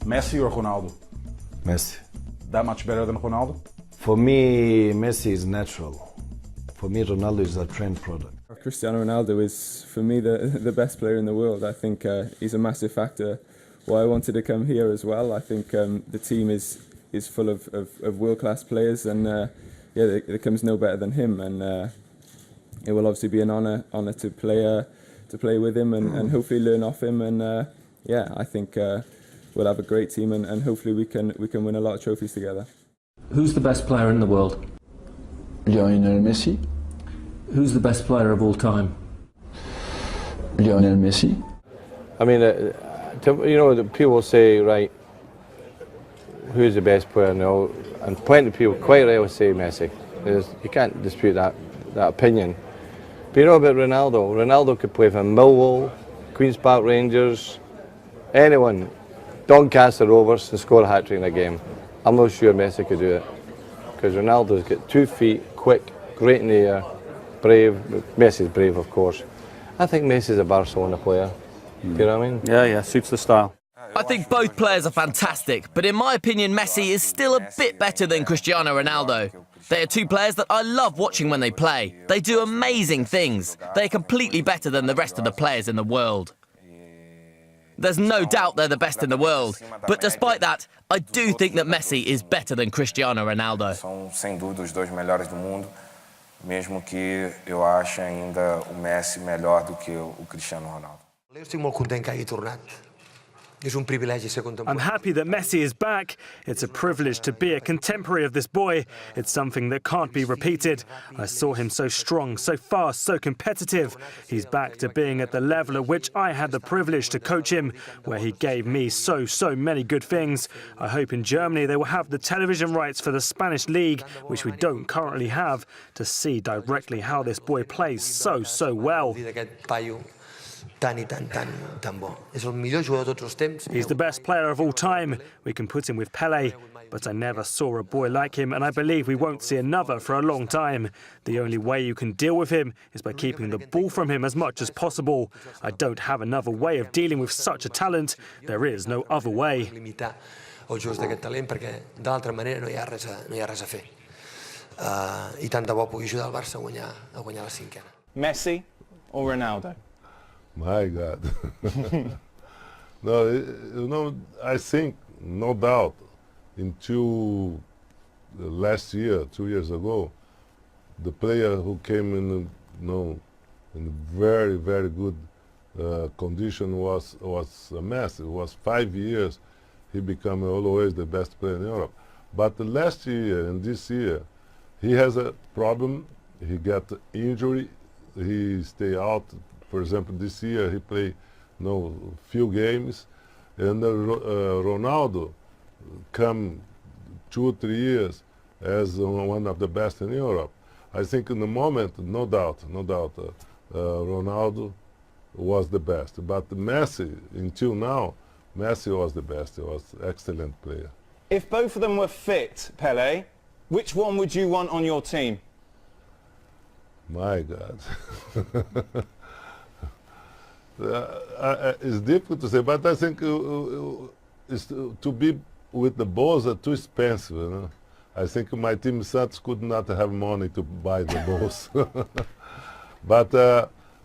Messi or Ronaldo? Messi. That much better than Ronaldo? For me, Messi is natural. For me, Ronaldo is a trained product. Cristiano Ronaldo is, for me, the best player in the world. I think he's a massive factor why I wanted to come here as well. I think the team is full of world-class players, and there comes no better than him. And it will obviously be an honour to play with him and hopefully learn off him. And I think we'll have a great team, and hopefully we can win a lot of trophies together. Who's the best player in the world? Lionel Messi. Who's the best player of all time? Lionel Messi. I mean, people say, right, who's the best player now? And plenty of people quite rightly say Messi. You can't dispute that opinion. But you know about Ronaldo? Ronaldo could play for Millwall, Queen's Park Rangers, anyone, Doncaster Rovers, and score a hat-trick in a game. I'm not sure Messi could do it, because Ronaldo's got 2 feet, quick, great in the air, brave. Messi's brave, of course. I think Messi's a Barcelona player. You know what I mean? Yeah, suits the style. I think both players are fantastic, but in my opinion, Messi is still a bit better than Cristiano Ronaldo. They are two players that I love watching when they play. They do amazing things. They are completely better than the rest of the players in the world. There's no doubt they're the best in the world, but despite that, I do think that Messi is better than Cristiano Ronaldo. São sem dúvida os dois melhores do mundo, mesmo que eu ache ainda o Messi melhor do que o Cristiano Ronaldo. Eu estic molt content que hagi tornat. És un privilegi ser contemporani. I'm happy that Messi is back. It's a privilege to be a contemporary of this boy. It's something that can't be repeated. I saw him so strong, so fast, so competitive. He's back to being at the level at which I had the privilege to coach him, where he gave me so many good things. I hope in Germany they will have the television rights for the Spanish league, which we don't currently have, to see directly how this boy plays so well. És el millor jugador de tots els temps. He's the best player of all time. We can put him with Pelé, but I never saw a boy like him, and I believe we won't see another for a long time. The only way you can deal with him is by keeping the ball from him as much as possible. I don't have another way of dealing with such a talent. There is no other way. Limitar els jugadors d'aquest talent, perquè d'altra manera no hi ha res a fer. I tant de bo pugui ajudar el Barça a guanyar la cinquena. Messi or Ronaldo? My God. No, I think, no doubt, until last year, 2 years ago, the player who came in very, very good condition was Messi. It was 5 years he became always the best player in Europe. But last year and this year, he has a problem. He got injury. He stay out. For example, this year he played few games, and Ronaldo come 2 or 3 years as one of the best in Europe. I think in the moment, no doubt, Ronaldo was the best. But Messi, until now, Messi was the best. He was an excellent player. If both of them were fit, Pelé, which one would you want on your team? My God. It's difficult to say, but I think it's to be with the balls are too expensive. You know? I think my team Santos could not have money to buy the balls. But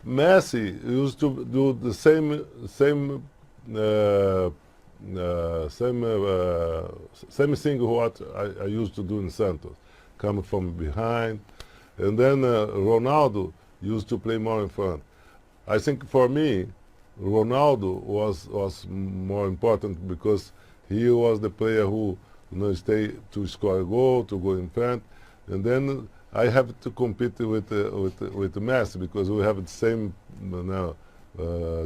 Messi used to do the same thing what I used to do in Santos, coming from behind, and then Ronaldo used to play more in front. I think for me, Ronaldo was more important because he was the player who stay to score a goal, to go in front, and then I have to compete with Messi because we have the same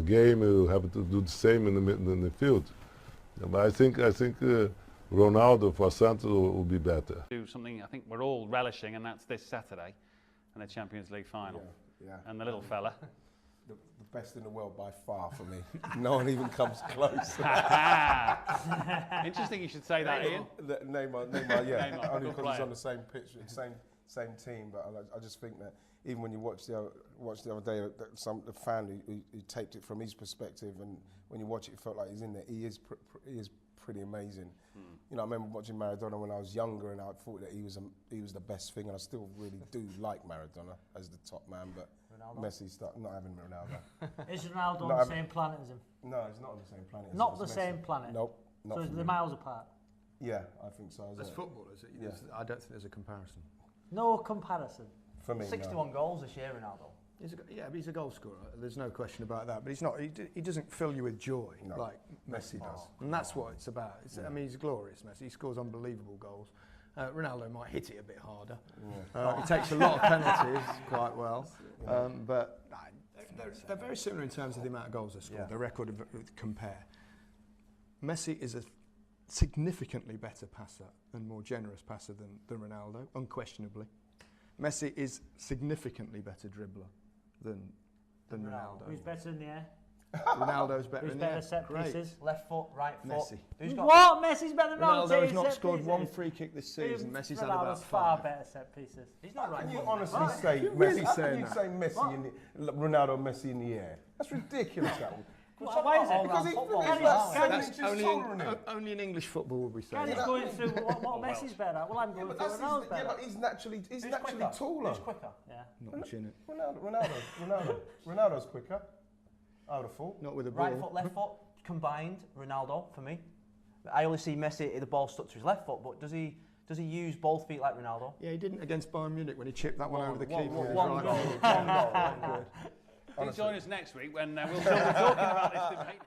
game. We have to do the same in the field. But I think Ronaldo for Santos will be better. Do something I think we're all relishing, and that's this Saturday, and the Champions League final. Yeah. And the little fella. The best in the world by far for me. No one even comes close. Interesting you should say that, Ian. Neymar, yeah. Neymar, only because player. he's on the same pitch, same team, but I just think that even when you watch the other day, the fan who taped it from his perspective, and when you watch it, it felt like he's in there. He is pretty amazing. You know, I remember watching Maradona when I was younger, and I thought that he was the best thing, and I still really do like Maradona as the top man, but Ronaldo? Messi's not having Ronaldo. Is Ronaldo on the same planet as him? No, he's not on the same planet. Not as the Messi. same planet? Nope. Not So for they're me. miles apart? Yeah, I think so. As footballers, I don't think there's a comparison. No comparison? For me, 61 goals this year, Ronaldo. But he's a goal scorer. There's no question about that. But he's not. He doesn't fill you with joy like Messi does, and that's what it's about. I mean, he's glorious. Messi. He scores unbelievable goals. Ronaldo might hit it a bit harder. He takes a lot of penalties quite well, but they're very similar in terms of the amount of goals they score. The record compare. Messi is a significantly better passer and more generous passer than Ronaldo, unquestionably. Messi is significantly better dribbler than Ronaldo. Who's better in the air? Ronaldo's better Who's in the air. better set pieces? Left foot, right foot. Messi. Who's got What? Messi's better than Ronaldo. Ronaldo has not scored one free kick this season. Messi's had about Ronaldo's far 5. better set pieces. He's not right. Can you foot. honestly What? say You Messi? really How saying can you that? say Messi Ronaldo Messi in the air? That's ridiculous. That one. Why is it? Because he Football he's is like not. that's Only in English football would we say Kenny's that. going through what Messi's better at. Well, I'm going through Ronaldo's better. but he's naturally quicker? taller. Who's quicker? Yeah. Not much in it. Ronaldo's quicker. I would have thought. Not with a ball. Right foot, left foot, combined, Ronaldo for me. I only see Messi, the ball stuck to his left foot, but does he use both feet like Ronaldo? Yeah, he didn't against Bayern Munich when he chipped that one over the keeper. One goal. Do join us next week when we'll still be talking about this debate.